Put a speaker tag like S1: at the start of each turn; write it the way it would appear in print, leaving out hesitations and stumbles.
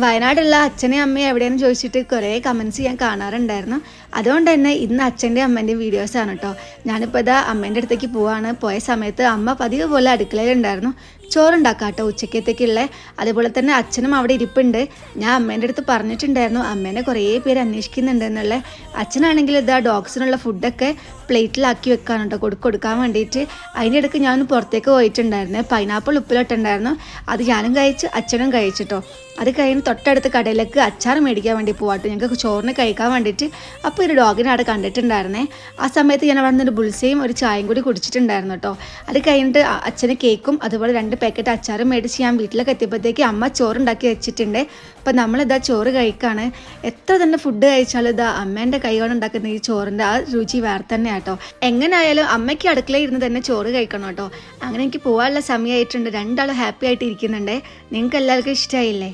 S1: വയനാടുള്ള അച്ഛനെയും അമ്മയും എവിടെയെന്ന് ചോദിച്ചിട്ട് കുറേ കമൻസ് ഞാൻ കാണാറുണ്ടായിരുന്നു. അതുകൊണ്ട് തന്നെ ഇന്ന് അച്ഛൻ്റെയും അമ്മേൻ്റെയും വീഡിയോസാണ് കേട്ടോ. ഞാനിപ്പോൾ ഇതാ അമ്മേൻ്റെ അടുത്തേക്ക് പോവാണ്. പോയ സമയത്ത് അമ്മ പതിവ് പോലെ അടുക്കളയിലുണ്ടായിരുന്നു. ചോറുണ്ടാക്കാം കേട്ടോ ഉച്ചക്കത്തേക്കുള്ള. അതുപോലെ തന്നെ അച്ഛനും അവിടെ ഇരിപ്പുണ്ട്. ഞാൻ അമ്മേൻ്റെ അടുത്ത് പറഞ്ഞിട്ടുണ്ടായിരുന്നു അമ്മേനെ കുറേ പേര് അന്വേഷിക്കുന്നുണ്ട് എന്നുള്ളത്. അച്ഛനാണെങ്കിൽ ഇതാ ഡോഗ്സിനുള്ള ഫുഡൊക്കെ പ്ലേറ്റിലാക്കി വെക്കാൻ കേട്ടോ കൊടുക്കാൻ വേണ്ടിയിട്ട്. അതിൻ്റെ ഇടയ്ക്ക് ഞാൻ പുറത്തേക്ക് പോയിട്ടുണ്ടായിരുന്നു. പൈനാപ്പിൾ ഉപ്പിലിട്ടുണ്ടായിരുന്നു. അത് ഞാനും കഴിച്ചു, അച്ഛനും കഴിച്ചിട്ടോ. അത് കഴിഞ്ഞ് തൊട്ടടുത്ത് കടയിലേക്ക് അച്ചാർ മേടിക്കാൻ വേണ്ടി പോവാട്ടോ, ഞങ്ങൾക്ക് ചോറിന് കഴിക്കാൻ വേണ്ടിയിട്ട്. അപ്പോൾ ഒരു ഡോഗിനെ അവിടെ കണ്ടിട്ടുണ്ടായിരുന്നേ. ആ സമയത്ത് ഞാൻ അവിടെ നിന്നൊരു ബുൾസയും ഒരു ചായയും കൂടി കുടിച്ചിട്ടുണ്ടായിരുന്നു കേട്ടോ. അത് കഴിഞ്ഞിട്ട് അച്ഛന് കേക്കും അതുപോലെ 2 പാക്കറ്റ് അച്ചാറും മേടിച്ച് ഞാൻ വീട്ടിലേക്ക് എത്തിയപ്പോഴത്തേക്ക് അമ്മ ചോറുണ്ടാക്കി വെച്ചിട്ടുണ്ട്. അപ്പോൾ നമ്മളിതാ ചോറ് കഴിക്കുകയാണ്. എത്ര തന്നെ ഫുഡ് കഴിച്ചാലും ഇതാ അമ്മേൻ്റെ കൈ കൊണ്ട് ഉണ്ടാക്കുന്ന ഈ ചോറിൻ്റെ ആ രുചി വേറെ തന്നെ കേട്ടോ. എങ്ങനെയായാലും അമ്മയ്ക്ക് അടുക്കളയിൽ ഇരുന്ന് തന്നെ ചോറ് കഴിക്കണം കേട്ടോ. അങ്ങനെ എനിക്ക് പോകാനുള്ള സമയമായിട്ടുണ്ട്. രണ്ടാളും ഹാപ്പി ആയിട്ട് ഇരിക്കുന്നുണ്ട്. നിങ്ങൾക്ക് എല്ലാവർക്കും ഇഷ്ടമായില്ലേ?